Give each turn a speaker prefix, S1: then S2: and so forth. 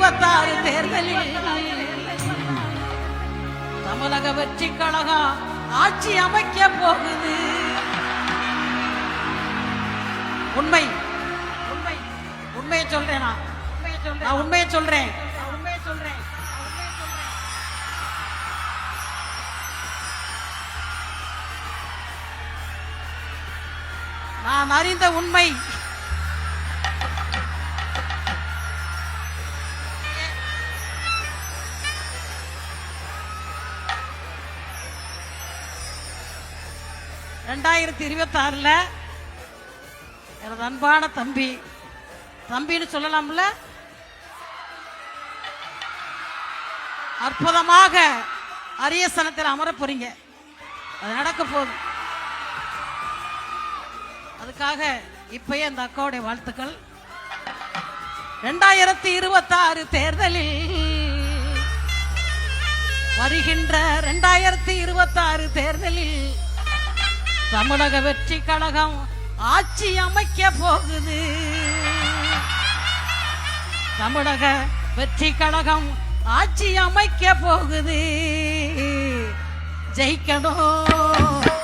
S1: 2026 தேர்தலில் தமிழக வெற்றி கழகம் ஆட்சி அமைக்க போகுது. உண்மை உண்மை உண்மையை சொல்றேன். நான் உண்மையை சொல்றேன். நான் அறிந்த உண்மை. ரெண்டாயிரத்தி 26 எனது அன்பான தம்பின்னு சொல்லலாம்ல, அற்புதமாக அரியசனத்தில் அமர போறீங்க. அது நடக்க போகுது. அதுக்காக இப்பயே அந்த அக்காவுடைய வாழ்த்துக்கள். 2026 தேர்தலில் வருகின்ற 2026 தேர்தலில் தமிழக வெற்றி கழகம் ஆட்சி அமைக்க போகுது. தமிழக வெற்றி கழகம் ஆட்சி அமைக்க போகுது. ஜெயிக்கணும்.